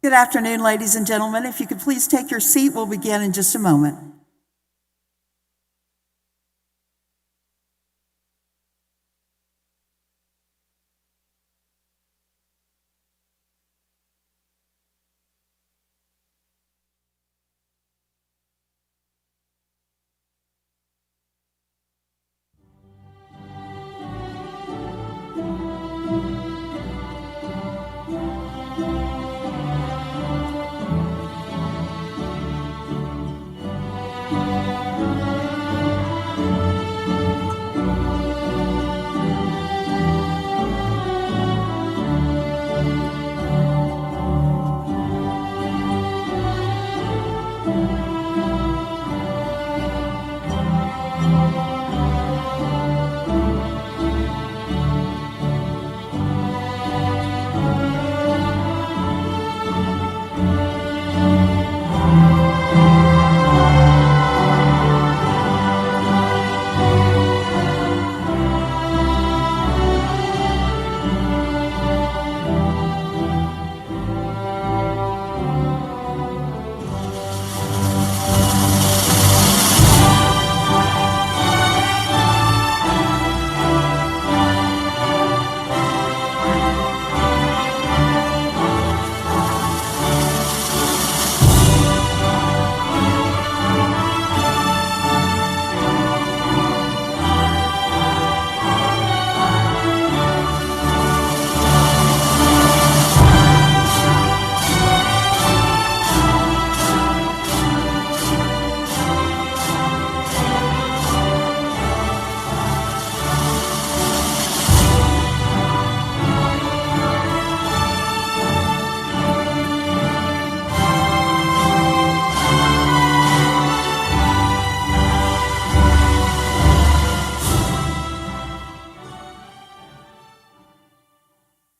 Good afternoon, ladies and gentlemen. If you could please take your seat, we'll begin in just a moment.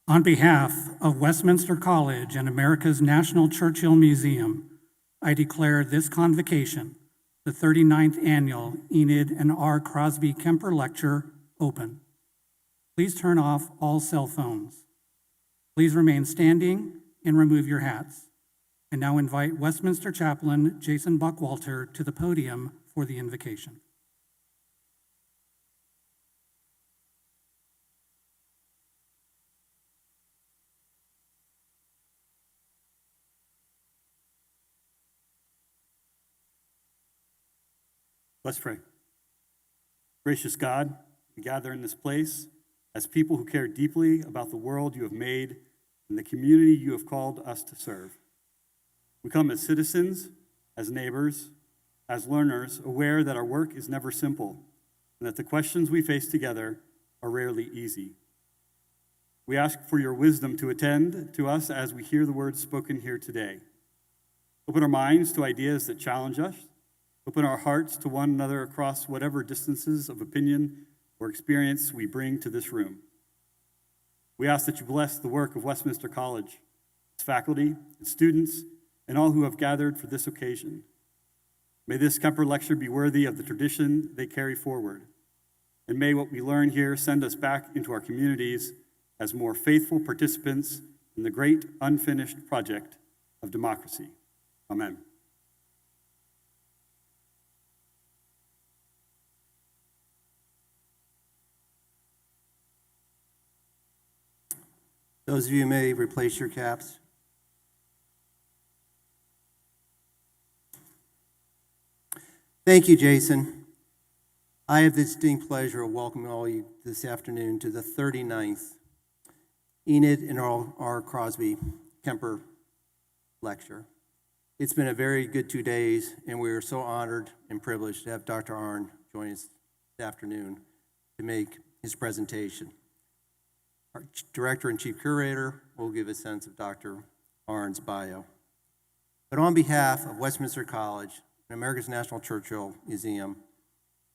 On behalf of Westminster College and America's National Churchill Museum, I declare this convocation, the 39th Annual Enid and R. Crosby Kemper Lecture, open. Please turn off all cell phones. Please remain standing and remove your hats. And now invite Westminster Chaplain Jason Buckwalter to the podium for the invocation. Let's pray. Gracious God, we gather in this place as people who care deeply about the world you have made and the community you have called us to serve. We come as citizens, as neighbors, as learners, aware that our work is never simple and that the questions we face together are rarely easy. We ask for your wisdom to attend to us as we hear the words spoken here today. Open our minds to ideas that challenge us. Open our hearts to one another across whatever distances of opinion or experience we bring to this room. We ask that you bless the work of Westminster College, its faculty, its students, and all who have gathered for this occasion. May this Kemper Lecture be worthy of the tradition they carry forward. And may what we learn here send us back into our communities as more faithful participants in the great unfinished project of democracy. Amen. Those of you may replace your caps. Thank you, Jason. I have the distinct pleasure of welcoming all of you this afternoon to the 39th Enid and R. Crosby Kemper Lecture. It's been a very good 2 days, and we are so honored and privileged to have Dr. Arnn join us this afternoon to make his presentation. Our director and chief curator will give a sense of Dr. Arnn's bio. But on behalf of Westminster College and America's National Churchill Museum,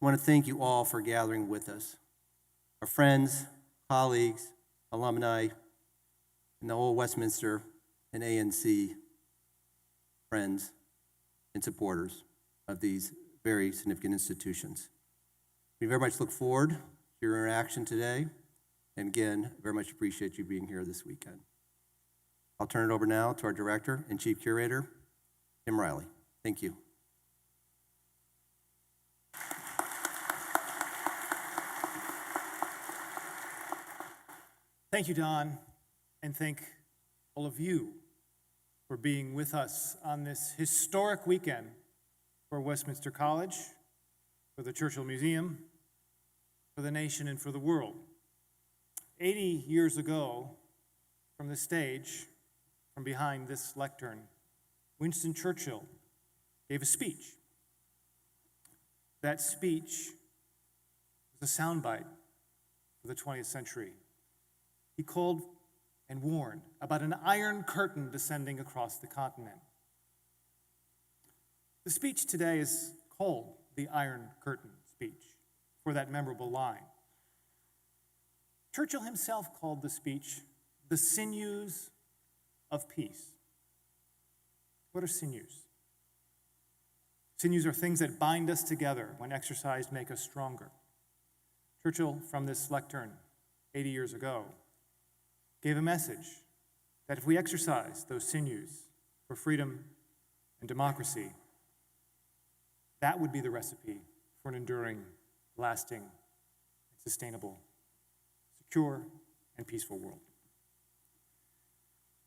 I want to thank you all for gathering with us. Our friends, colleagues, alumni, and the whole Westminster and ANC friends and supporters of these very significant institutions. We very much look forward to your interaction today. And again, very much appreciate you being here this weekend. I'll turn it over now to our director and chief curator, Tim Riley. Thank you. Thank you, Don, and thank all of you for being with us on this historic weekend for Westminster College, for the Churchill Museum, for the nation, and for the world. 80 years ago, from the stage, from behind this lectern, Winston Churchill gave a speech. That speech was a soundbite for the 20th century. He called and warned about an iron curtain descending across the continent. The speech today is called the Iron Curtain speech for that memorable line. Churchill himself called the speech the sinews of peace. What are sinews? Sinews are things that bind us together when exercised make us stronger. Churchill, from this lectern 80 years ago, gave a message that if we exercise those sinews for freedom and democracy, that would be the recipe for an enduring, lasting, sustainable, secure, and peaceful world.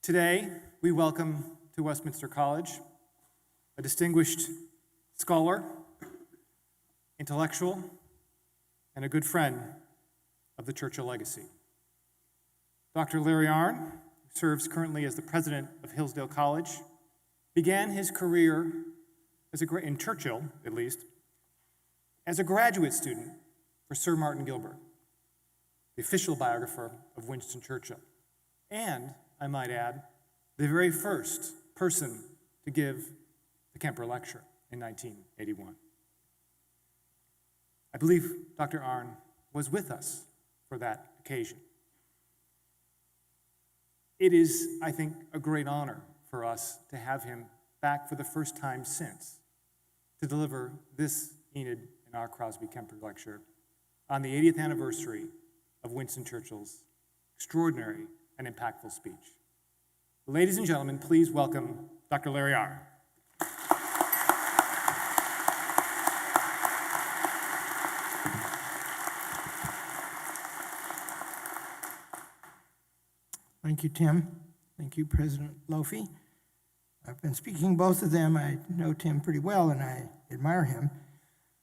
Today, we welcome to Westminster College a distinguished scholar, intellectual, and a good friend of the Churchill legacy. Dr. Larry Arnn, who serves currently as the president of Hillsdale College, began his career in Churchill, at least, as a graduate student for Sir Martin Gilbert, the official biographer of Winston Churchill, and, I might add, the very first person to give the Kemper lecture in 1981. I believe Dr. Arnn was with us for that occasion. It is, I think, a great honor for us to have him back for the first time since to deliver this Enid and R. Crosby Kemper lecture on the 80th anniversary of Winston Churchill's extraordinary and impactful speech. Ladies and gentlemen, please welcome Dr. Larry Arnn. Thank you, Tim. Thank you, President Lofi. I've been speaking both of them. I know Tim pretty well, and I admire him.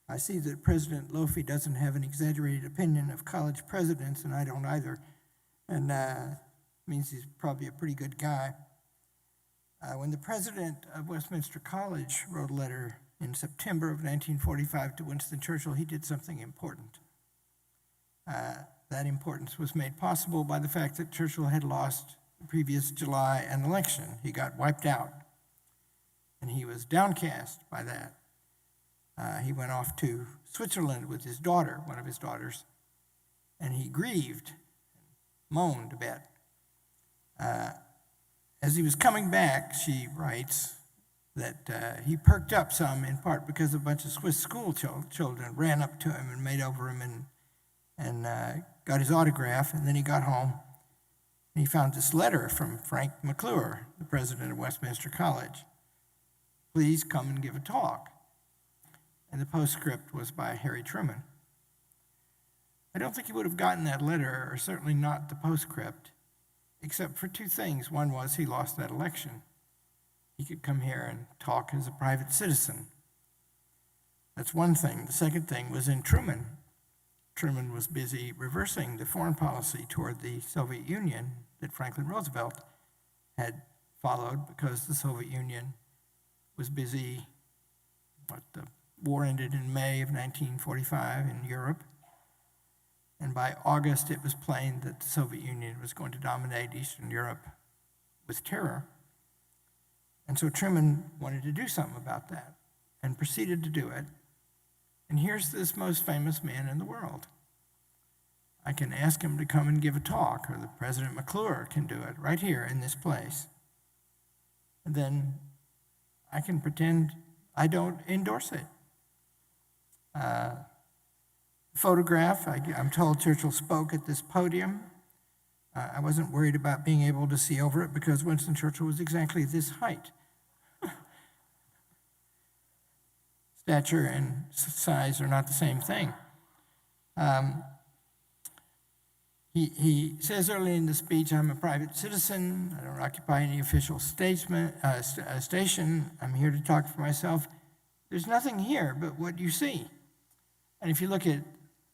I see that President Lofi doesn't have an exaggerated opinion of college presidents, and I don't either, and means he's probably a pretty good guy. When the president of Westminster College wrote a letter in September of 1945 to Winston Churchill, he did something important. That importance was made possible by the fact that Churchill had lost the previous July an election. He got wiped out, and he was downcast by that. He went off to Switzerland with his daughter, one of his daughters, and he grieved, moaned a bit. As he was coming back, she writes that he perked up some, in part because a bunch of Swiss school children ran up to him and made over him and got his autograph, and then he got home, and he found this letter from Frank McClure, the president of Westminster College. Please come and give a talk. And the postscript was by Harry Truman. I don't think he would have gotten that letter, or certainly not the postscript, except for two things. One was he lost that election. He could come here and talk as a private citizen. That's one thing. The second thing was in Truman. Truman was busy reversing the foreign policy toward the Soviet Union that Franklin Roosevelt had followed, because the Soviet Union was busy, the war ended in May of 1945 in Europe, and by August it was plain that the Soviet Union was going to dominate Eastern Europe with terror. And so Truman wanted to do something about that and proceeded to do it. And here's this most famous man in the world. I can ask him to come and give a talk, or the President McClure can do it right here in this place. And then I can pretend I don't endorse it. Photograph, I'm told Churchill spoke at this podium. I wasn't worried about being able to see over it because Winston Churchill was exactly this height. Stature and size are not the same thing. He says early in the speech, I'm a private citizen. I don't occupy any official station. I'm here to talk for myself. There's nothing here but what you see. And if you look at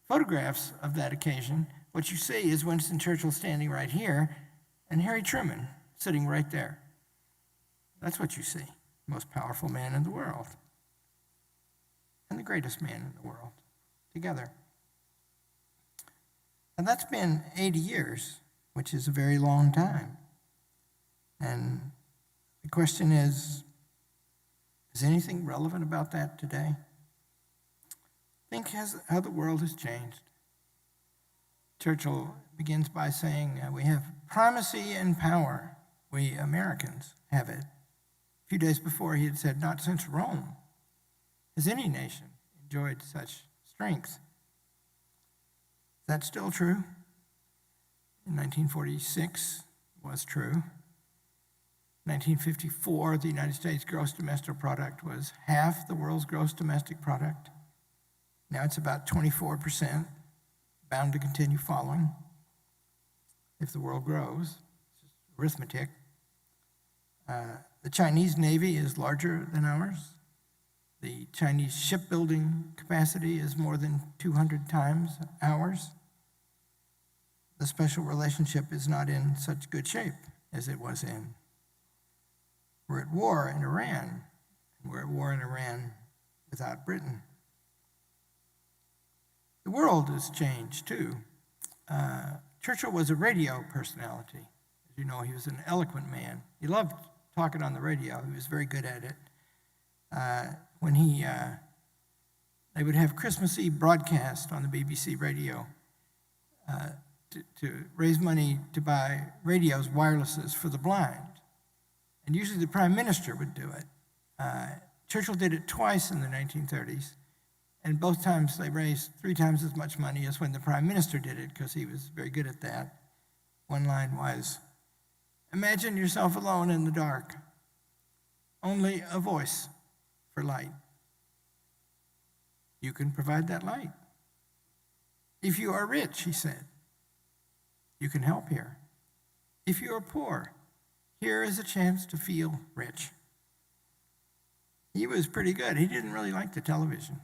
photographs of that occasion, what you see is Winston Churchill standing right here and Harry Truman sitting right there. That's what you see. Most powerful man in the world and the greatest man in the world together. And that's been 80 years, which is a very long time. And the question is anything relevant about that today? Think how the world has changed. Churchill begins by saying, we have primacy and power. We Americans have it. A few days before, he had said, not since Rome has any nation enjoyed such strength. Is that still true? In 1946, it was true. 1954, the United States gross domestic product was half the world's gross domestic product. Now it's about 24%, bound to continue falling if the world grows. It's just arithmetic. The Chinese Navy is larger than ours. The Chinese shipbuilding capacity is more than 200 times ours. The special relationship is not in such good shape as it was in. We're at war in Iran, and we're at war in Iran without Britain. The world has changed, too. Churchill was a radio personality. As you know, he was an eloquent man. He loved talking on the radio. He was very good at it. When they would have Christmas Eve broadcast on the BBC radio to raise money to buy radios, wirelesses for the blind. And usually the prime minister would do it. Churchill did it twice in the 1930s, and both times they raised 3 times as much money as when the prime minister did it, because he was very good at that. One line was, imagine yourself alone in the dark, only a voice for light. You can provide that light. If you are rich, he said, you can help here. If you are poor, here is a chance to feel rich. He was pretty good. He didn't really like the television.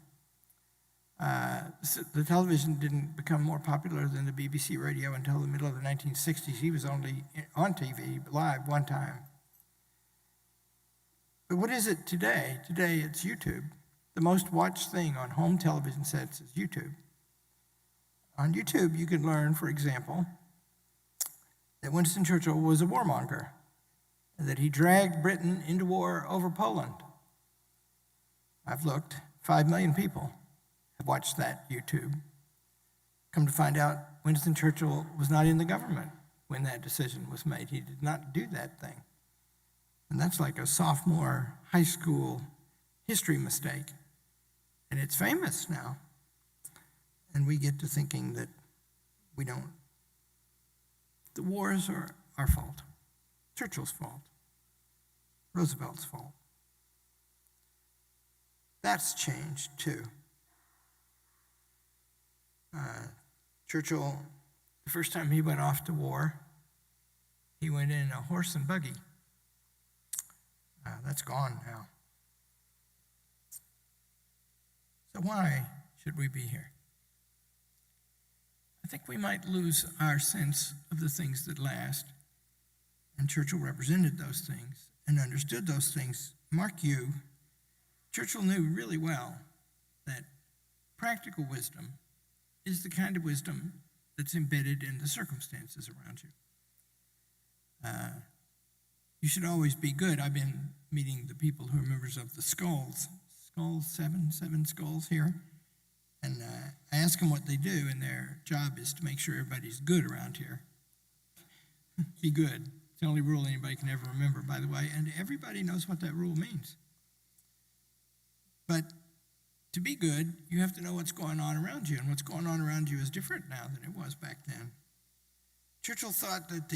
The television didn't become more popular than the BBC radio until the middle of the 1960s. He was only on TV live one time. But what is it today? Today it's YouTube. The most watched thing on home television sets is YouTube. On YouTube, you can learn, for example, that Winston Churchill was a warmonger, and that he dragged Britain into war over Poland. I've looked, 5 million people have watched that YouTube. Come to find out, Winston Churchill was not in the government when that decision was made. He did not do that thing. And that's like a sophomore high school history mistake. And it's famous now. And we get to thinking that we don't. The wars are our fault. Churchill's fault. Roosevelt's fault. That's changed too. Churchill, the first time he went off to war, he went in a horse and buggy. That's gone now. So why should we be here? I think we might lose our sense of the things that last, and Churchill represented those things and understood those things. Mark you, Churchill knew really well that practical wisdom is the kind of wisdom that's embedded in the circumstances around you. You should always be good. I've been meeting the people who are members of the Skulls, seven skulls here. And I ask them what they do, and their job is to make sure everybody's good around here. Be good. It's the only rule anybody can ever remember, by the way, and everybody knows what that rule means. But to be good, you have to know what's going on around you, and what's going on around you is different now than it was back then. Churchill thought that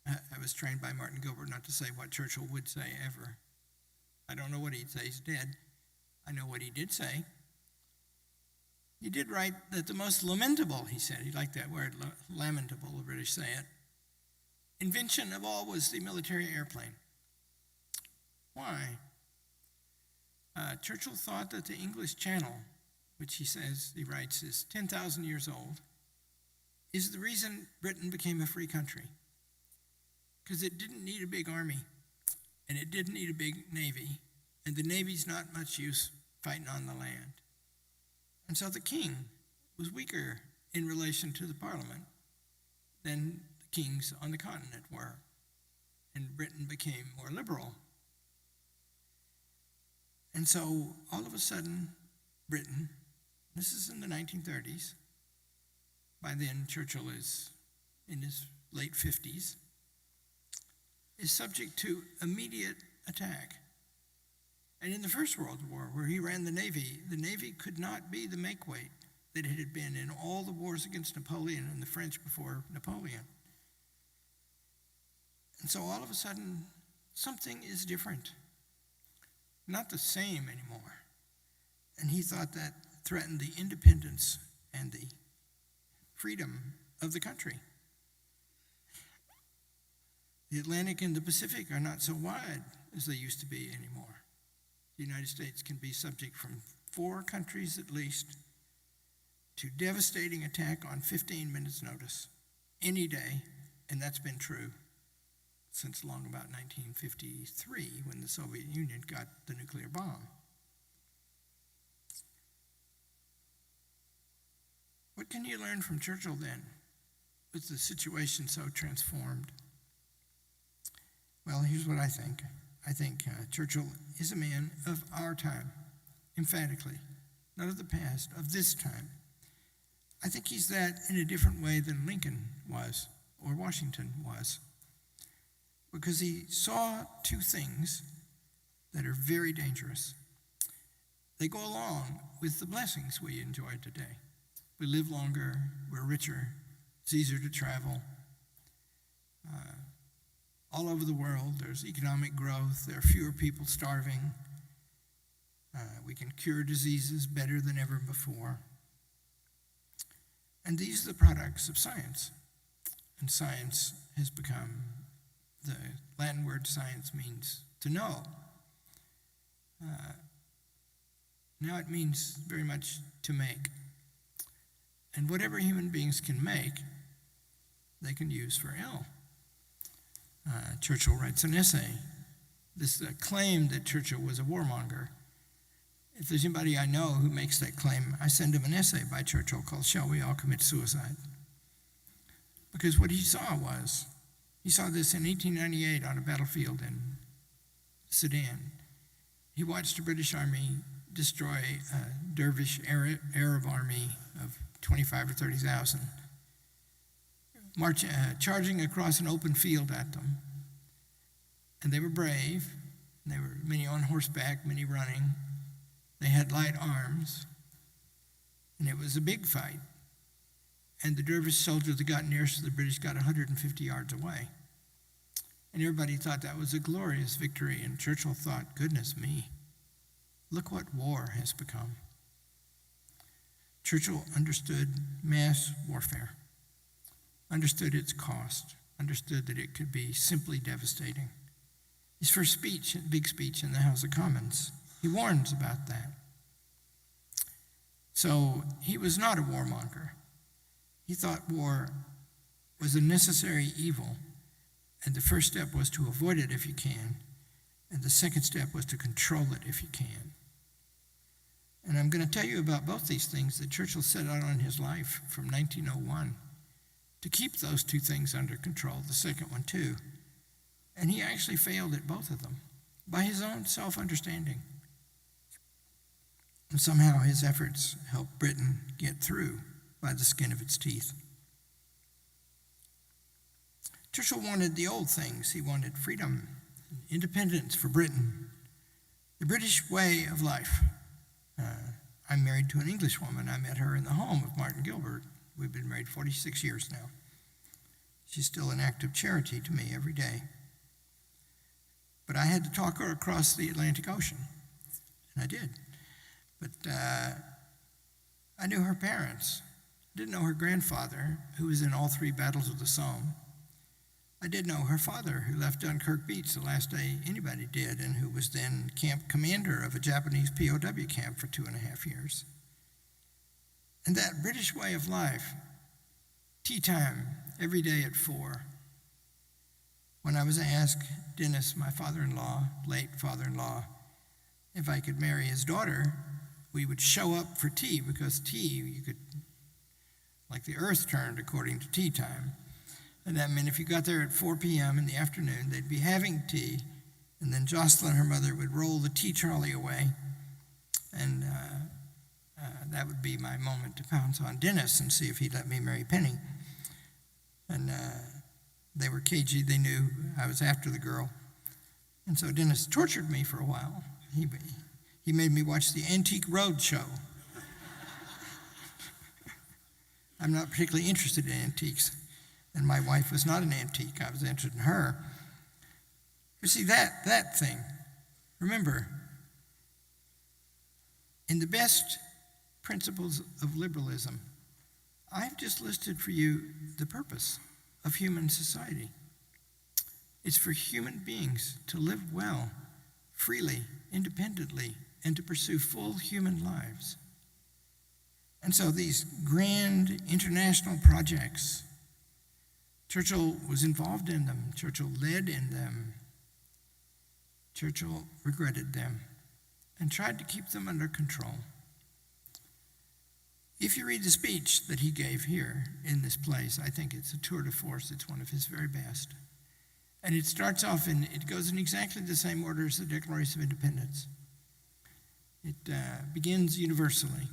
I was trained by Martin Gilbert not to say what Churchill would say ever. I don't know what he'd say, he's dead. I know what he did say. He did write that the most lamentable, he said, he liked that word, lamentable, the British say it, invention of all was the military airplane. Why? Churchill thought that the English Channel, which he writes, is 10,000 years old, is the reason Britain became a free country. Because it didn't need a big army, and it didn't need a big navy, and the navy's not much use fighting on the land. And so the king was weaker in relation to the parliament than the kings on the continent were, and Britain became more liberal. And so all of a sudden, Britain, this is in the 1930s, by then Churchill is in his late 50s, is subject to immediate attack. And in the First World War, where he ran the Navy could not be the make-weight that it had been in all the wars against Napoleon and the French before Napoleon. And so all of a sudden, something is different. Not the same anymore. And he thought that threatened the independence and the freedom of the country. The Atlantic and the Pacific are not so wide as they used to be anymore. The United States can be subject from 4 countries at least to devastating attack on 15 minutes notice any day, and that's been true since long about 1953 when the Soviet Union got the nuclear bomb. What can you learn from Churchill then, with the situation so transformed? Well, here's what I think. I think Churchill is a man of our time, emphatically, not of the past, of this time. I think he's that in a different way than Lincoln was or Washington was, because he saw 2 things that are very dangerous. They go along with the blessings we enjoy today. We live longer, we're richer, it's easier to travel. All over the world, there's economic growth, there are fewer people starving. We can cure diseases better than ever before. And these are the products of science. And science has become, the Latin word science means to know. Now it means very much to make. And whatever human beings can make, they can use for ill. Churchill writes an essay. This claim that Churchill was a warmonger. If there's anybody I know who makes that claim, I send him an essay by Churchill called Shall We All Commit Suicide? Because what he saw this in 1898 on a battlefield in Sudan. He watched the British Army destroy a dervish Arab army of 25 or 30,000, charging across an open field at them. And they were brave. They were many on horseback, many running. They had light arms. And it was a big fight. And the dervish soldiers that got nearest to the British got 150 yards away. And everybody thought that was a glorious victory. And Churchill thought, goodness me, look what war has become. Churchill understood mass warfare, understood its cost, understood that it could be simply devastating. His first speech, big speech in the House of Commons, he warns about that. So he was not a warmonger. He thought war was a necessary evil, and the first step was to avoid it if you can, and the second step was to control it if you can. And I'm going to tell you about both these things that Churchill set out on his life from 1901 to keep those 2 things under control, the second one too. And he actually failed at both of them by his own self-understanding. And somehow his efforts helped Britain get through by the skin of its teeth. Churchill wanted the old things. He wanted freedom, independence for Britain, the British way of life. I'm married to an English woman. I met her in the home of Martin Gilbert We've been married 46 years now. She's still an act of charity to me every day. But I had to talk her across the Atlantic Ocean, and I did. But I knew her parents. I didn't know her grandfather, who was in all 3 battles of the Somme. I did know her father, who left Dunkirk Beach the last day anybody did, and who was then camp commander of a Japanese POW camp for 2.5 years. And that British way of life, tea time every day at 4. When I was asked Dennis, my father-in-law, late father-in-law, if I could marry his daughter, we would show up for tea, because tea, you could, like the earth turned according to tea time. And that meant if you got there at 4 p.m. in the afternoon, they'd be having tea, and then Jocelyn, her mother, would roll the tea trolley away, and that would be my moment to pounce on Dennis and see if he'd let me marry Penny. And they were cagey. They knew I was after the girl. And so Dennis tortured me for a while. He made me watch the Antique Road Show. I'm not particularly interested in antiques, and my wife was not an antique. I was interested in her. You see, that thing, remember, in the best principles of liberalism, I've just listed for you the purpose of human society. It's for human beings to live well, freely, independently, and to pursue full human lives. And so these grand international projects, Churchill was involved in them. Churchill led in them. Churchill regretted them and tried to keep them under control. If you read the speech that he gave here in this place, I think it's a tour de force. It's one of his very best. And it starts off it goes in exactly the same order as the Declaration of Independence. It begins universally.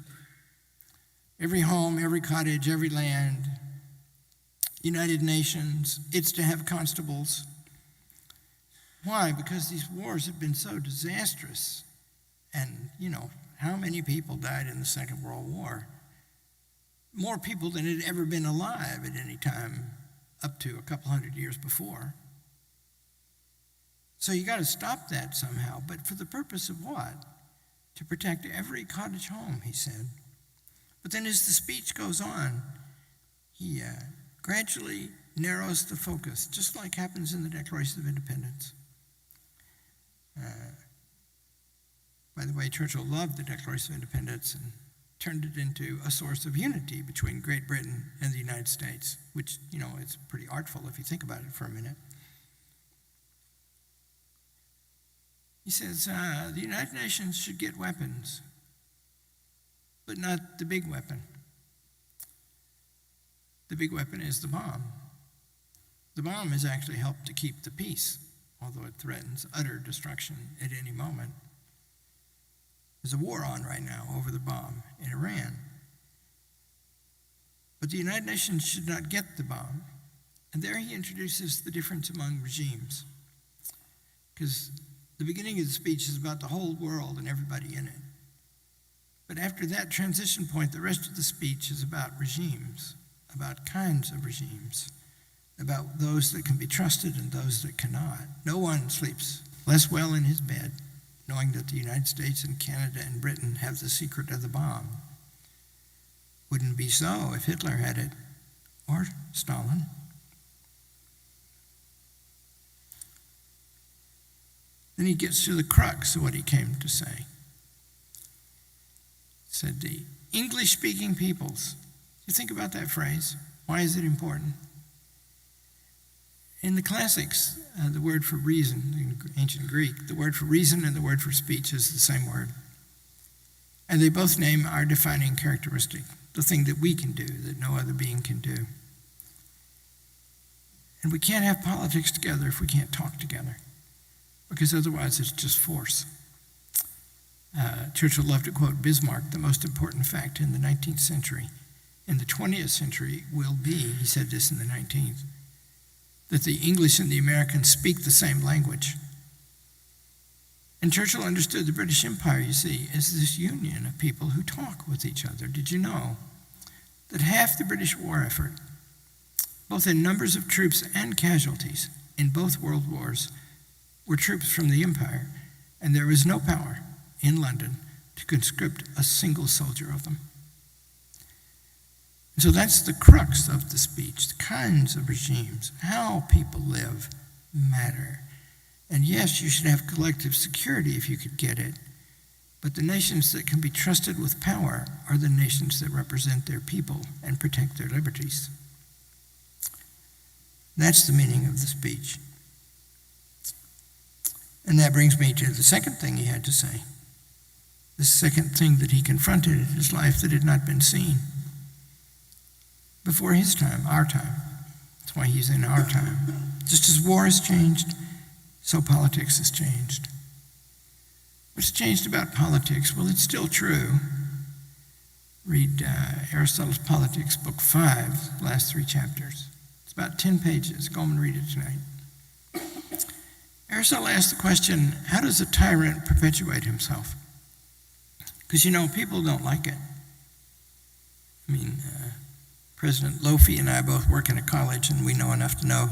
Every home, every cottage, every land, United Nations, it's to have constables. Why? Because these wars have been so disastrous. And, how many people died in the Second World War? More people than had ever been alive at any time up to a couple hundred years before. So you got to stop that somehow. But for the purpose of what? To protect every cottage home, he said. But then as the speech goes on, he gradually narrows the focus, just like happens in the Declaration of Independence. By the way, Churchill loved the Declaration of Independence and turned it into a source of unity between Great Britain and the United States, which, it's pretty artful if you think about it for a minute. He says, the United Nations should get weapons, but not the big weapon. The big weapon is the bomb. The bomb has actually helped to keep the peace, although it threatens utter destruction at any moment. There's a war on right now over the bomb in Iran. But the United Nations should not get the bomb. And there he introduces the difference among regimes. Because the beginning of the speech is about the whole world and everybody in it. But after that transition point, the rest of the speech is about regimes, about kinds of regimes, about those that can be trusted and those that cannot. No one sleeps less well in his bed knowing that the United States and Canada and Britain have the secret of the bomb. Wouldn't be so if Hitler had it, or Stalin. Then he gets to the crux of what he came to say. He said, the English-speaking peoples. You think about that phrase. Why is it important? In the classics, the word for reason, in ancient Greek, the word for reason and the word for speech is the same word. And they both name our defining characteristic, the thing that we can do that no other being can do. And we can't have politics together if we can't talk together, because otherwise it's just force. Churchill loved to quote Bismarck, the most important fact in the 19th century, in the 20th century will be, he said this in the 19th, that the English and the Americans speak the same language. And Churchill understood the British Empire, you see, as this union of people who talk with each other. Did you know that half the British war effort, both in numbers of troops and casualties in both world wars, were troops from the Empire, and there was no power in London to conscript a single soldier of them. And so that's the crux of the speech. The kinds of regimes, how people live, matter. And yes, you should have collective security if you could get it, but the nations that can be trusted with power are the nations that represent their people and protect their liberties. That's the meaning of the speech. And that brings me to the second thing he had to say. The second thing that he confronted in his life that had not been seen before his time, our time. That's why he's in our time. Just as war has changed, so politics has changed. What's changed about politics? Well, it's still true. Read Aristotle's Politics, Book 5, last 3 chapters. It's about 10 pages. Go home and read it tonight. Aristotle asked the question, how does a tyrant perpetuate himself? Because, people don't like it. President Lofi and I both work in a college, and we know enough to know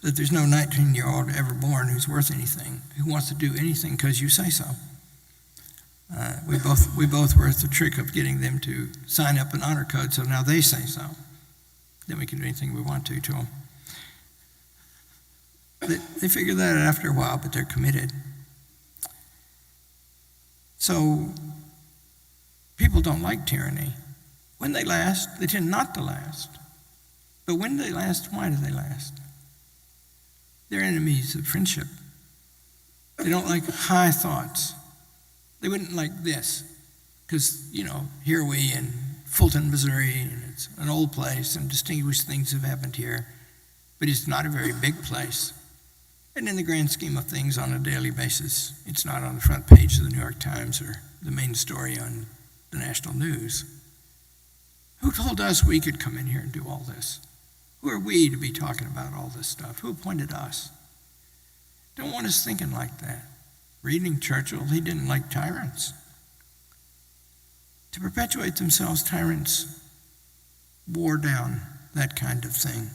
that there's no 19-year-old ever born who's worth anything, who wants to do anything because you say so. We both were the trick of getting them to sign up an honor code, so now they say so. Then we can do anything we want to them. They figure that out after a while, but they're committed. So people don't like tyranny. When they last, they tend not to last. But when they last, why do they last? They're enemies of friendship. They don't like high thoughts. They wouldn't like this, because, here we in Fulton, Missouri, and it's an old place, and distinguished things have happened here, but it's not a very big place. And in the grand scheme of things, on a daily basis, it's not on the front page of the New York Times or the main story on the national news. Who told us we could come in here and do all this? Who are we to be talking about all this stuff? Who appointed us? Don't want us thinking like that. Reading Churchill, he didn't like tyrants. To perpetuate themselves, tyrants wore down that kind of thing.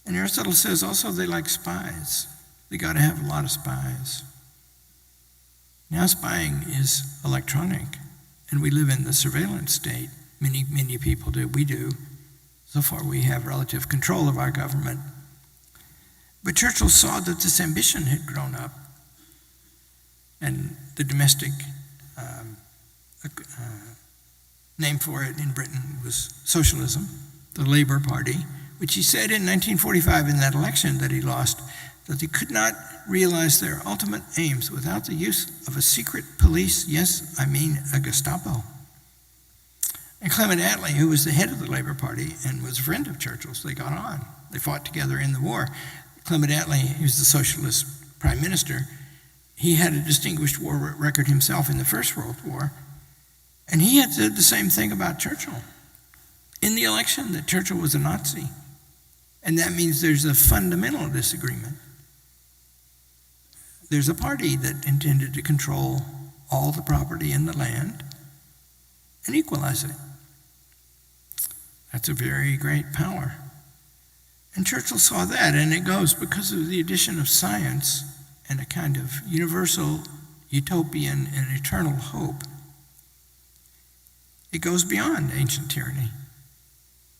And Aristotle says also they like spies. They got to have a lot of spies. Now spying is electronic, and we live in the surveillance state. Many people do. We do. So far we have relative control of our government. But Churchill saw that this ambition had grown up, and the domestic name for it in Britain was socialism, the Labour Party, which he said in 1945 in that election that he lost, that they could not realize their ultimate aims without the use of a secret police, yes, I mean a Gestapo. And Clement Attlee, who was the head of the Labour Party and was a friend of Churchill's, they got on. They fought together in the war. Clement Attlee, who's the socialist prime minister, he had a distinguished war record himself in the First World War, and he had said the same thing about Churchill in the election, that Churchill was a Nazi. And that means there's a fundamental disagreement. There's a party that intended to control all the property in the land and equalize it. That's a very great power. And Churchill saw that, and it goes because of the addition of science and a kind of universal, utopian, and eternal hope. It goes beyond ancient tyranny.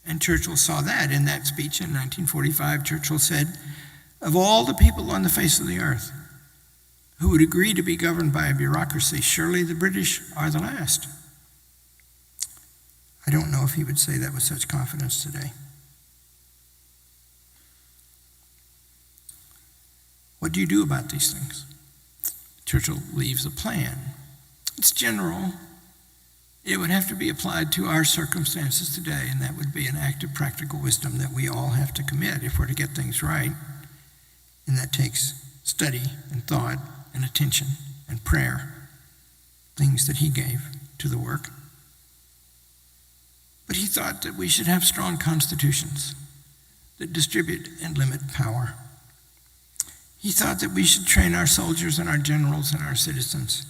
And Churchill saw that in that speech in 1945. Churchill said, of all the people on the face of the earth who would agree to be governed by a bureaucracy, surely the British are the last. I don't know if he would say that with such confidence today. What do you do about these things? Churchill leaves a plan. It's general. It would have to be applied to our circumstances today, and that would be an act of practical wisdom that we all have to commit if we're to get things right. And that takes study and thought and attention and prayer, things that he gave to the work. But he thought that we should have strong constitutions that distribute and limit power. He thought that we should train our soldiers and our generals and our citizens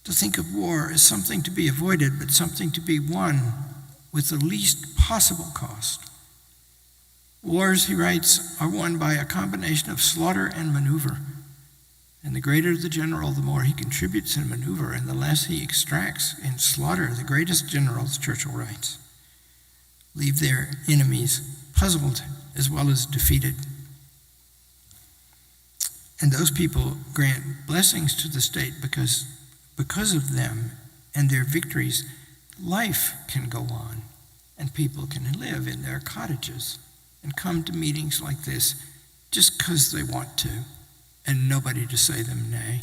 to think of war as something to be avoided, but something to be won with the least possible cost. Wars, he writes, are won by a combination of slaughter and maneuver. And the greater the general, the more he contributes in maneuver, and the less he extracts in slaughter. The greatest generals, Churchill writes, leave their enemies puzzled as well as defeated. And those people grant blessings to the state because of them and their victories, life can go on, and people can live in their cottages and come to meetings like this just because they want to, and nobody to say them nay.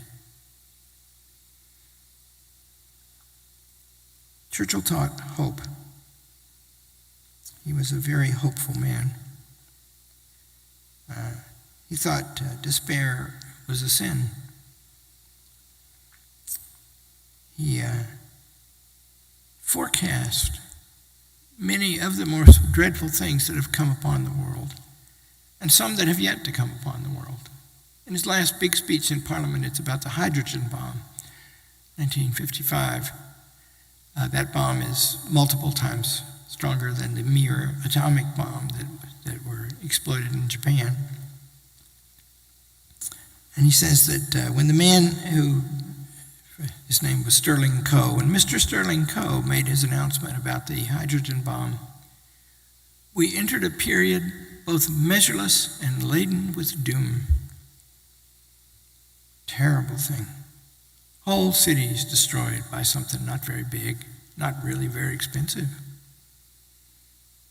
Churchill taught hope. He was a very hopeful man. He thought despair was a sin. He forecast many of the most dreadful things that have come upon the world, and some that have yet to come upon the world. In his last big speech in Parliament, it's about the hydrogen bomb, 1955. That bomb is multiple times stronger than the mere atomic bomb that were exploded in Japan. And he says that when the man who, his name was Sterling Coe, when Mr. Sterling Coe made his announcement about the hydrogen bomb, we entered a period both measureless and laden with doom. Terrible thing. Whole cities destroyed by something not very big, not really very expensive.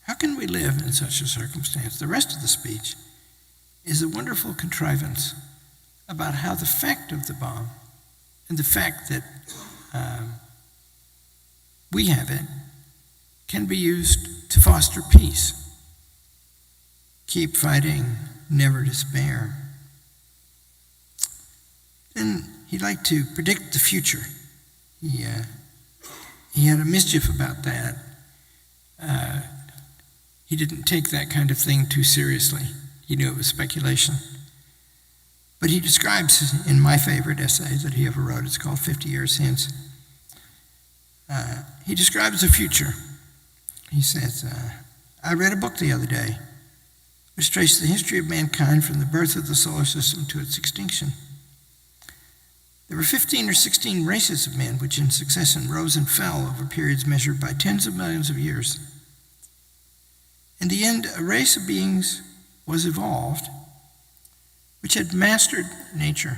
How can we live in such a circumstance? The rest of the speech is a wonderful contrivance about how the fact of the bomb and the fact that we have it can be used to foster peace. Keep fighting, never despair. Then he liked to predict the future. He had a mischief about that. He didn't take that kind of thing too seriously. He knew it was speculation. But he describes in my favorite essay that he ever wrote, it's called 50 Years Hence, he describes the future. He says, I read a book the other day which traced the history of mankind from the birth of the solar system to its extinction. There were 15 or 16 races of men which in succession rose and fell over periods measured by tens of millions of years. In the end, a race of beings was evolved which had mastered nature.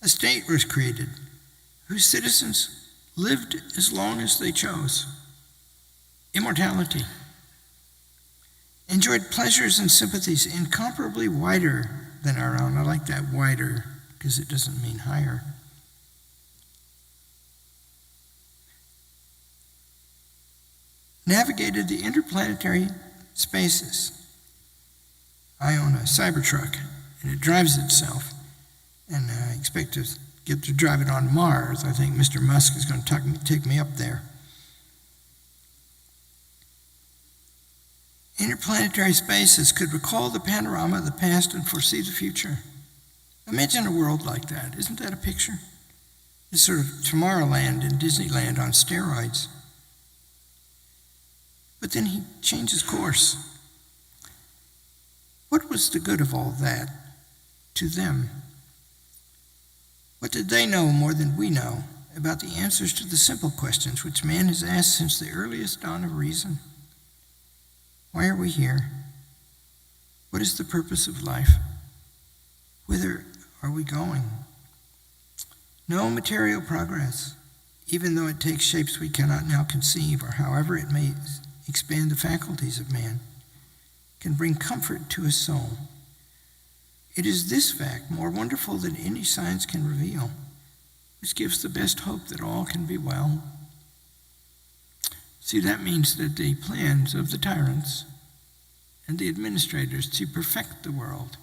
A state was created whose citizens lived as long as they chose. Immortality. Enjoyed pleasures and sympathies incomparably wider than our own. I like that wider because it doesn't mean higher. Navigated the interplanetary spaces. I own a Cybertruck, and it drives itself, and I expect to get to drive it on Mars. I think Mr. Musk is going to take me up there. Interplanetary spaces could recall the panorama of the past and foresee the future. Imagine a world like that. Isn't that a picture? It's sort of Tomorrowland and Disneyland on steroids. But then he changes course. What was the good of all that to them? What did they know more than we know about the answers to the simple questions which man has asked since the earliest dawn of reason? Why are we here? What is the purpose of life? Whither are we going? No material progress, even though it takes shapes we cannot now conceive, or however it may expand the faculties of man, can bring comfort to his soul. It is this fact, more wonderful than any science can reveal, which gives the best hope that all can be well. See, that means that the plans of the tyrants and the administrators to perfect the world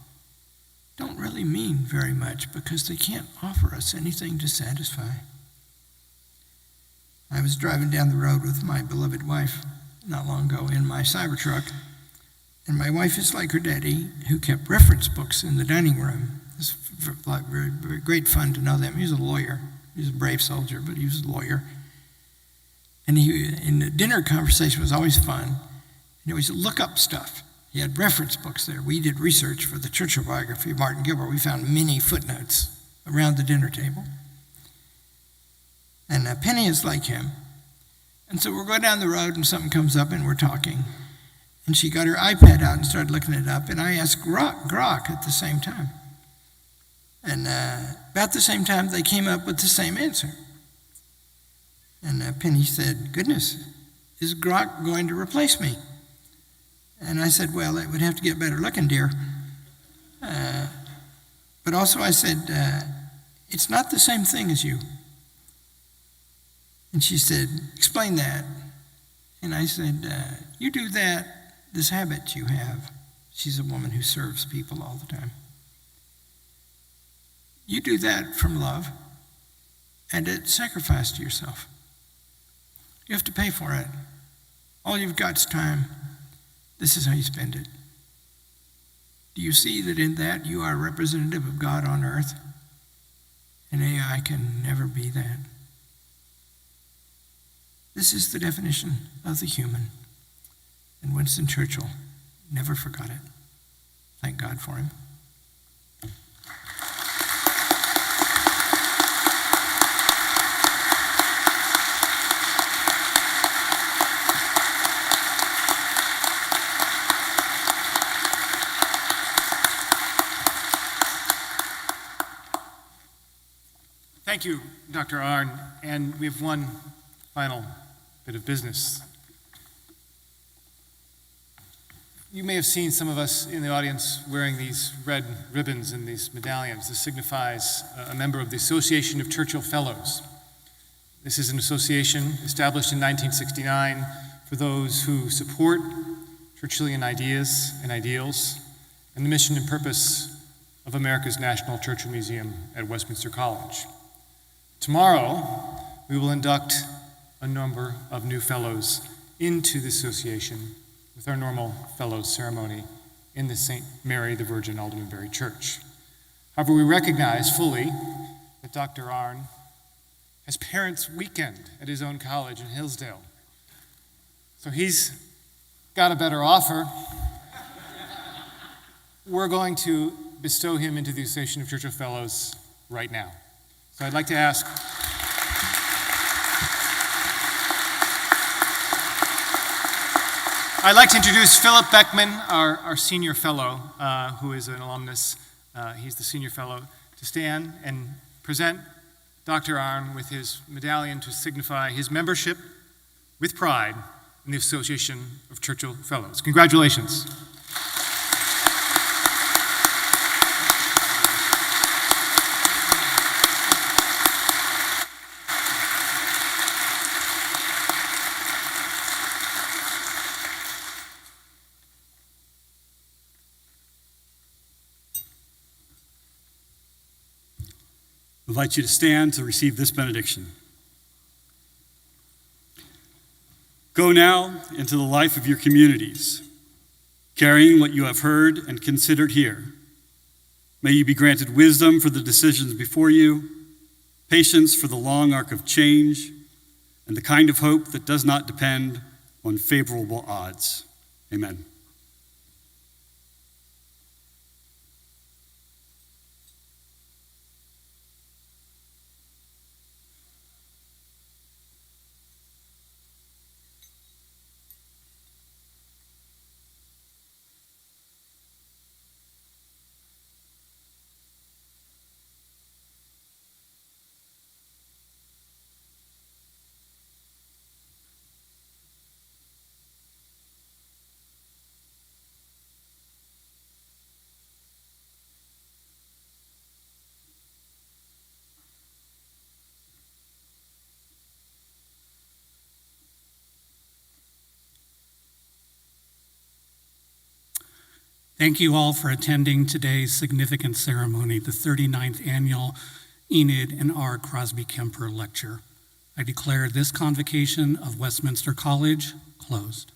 don't really mean very much because they can't offer us anything to satisfy. I was driving down the road with my beloved wife not long ago in my Cybertruck, and my wife is like her daddy, who kept reference books in the dining room. It's very, very great fun to know them. He was a lawyer. He was a brave soldier, but he was a lawyer. And in the dinner conversation was always fun. And he always look up stuff. He had reference books there. We did research for the Churchill biography of Martin Gilbert. We found many footnotes around the dinner table. And Penny is like him. And so we're going down the road and something comes up and we're talking. And she got her iPad out and started looking it up. And I asked Grok at the same time. And about the same time, they came up with the same answer. And Penny said, "Goodness, is Grok going to replace me?" And I said, "Well, it would have to get better looking, dear." But also I said, "It's not the same thing as you." And she said, "Explain that." And I said, "You do that, this habit you have." She's a woman who serves people all the time. "You do that from love and at sacrifice to yourself. You have to pay for it. All you've got is time. This is how you spend it. Do you see that in that you are a representative of God on earth? And AI can never be that. This is the definition of the human. And Winston Churchill never forgot it. Thank God for him. Thank you, Dr. Arnn. And we have one final bit of business. You may have seen some of us in the audience wearing these red ribbons and these medallions. This signifies a member of the Association of Churchill Fellows. This is an association established in 1969 for those who support Churchillian ideas and ideals and the mission and purpose of America's National Churchill Museum at Westminster College. Tomorrow, we will induct a number of new fellows into the association with our normal fellows ceremony in the St. Mary the Virgin Aldermanbury Church. However, we recognize fully that Dr. Arnn has Parents' Weekend at his own college in Hillsdale. So he's got a better offer. We're going to bestow him into the Association of Churchill Fellows right now. So I'd like to ask introduce Philip Beckman, our senior fellow, who is an alumnus. He's the senior fellow, to stand and present Dr. Arnn with his medallion to signify his membership with pride in the Association of Churchill Fellows. Congratulations. I invite you to stand to receive this benediction. Go now into the life of your communities, carrying what you have heard and considered here. May you be granted wisdom for the decisions before you, patience for the long arc of change, and the kind of hope that does not depend on favorable odds. Amen. Thank you all for attending today's significant ceremony, the 39th Annual Enid and R. Crosby Kemper Lecture. I declare this convocation of Westminster College closed.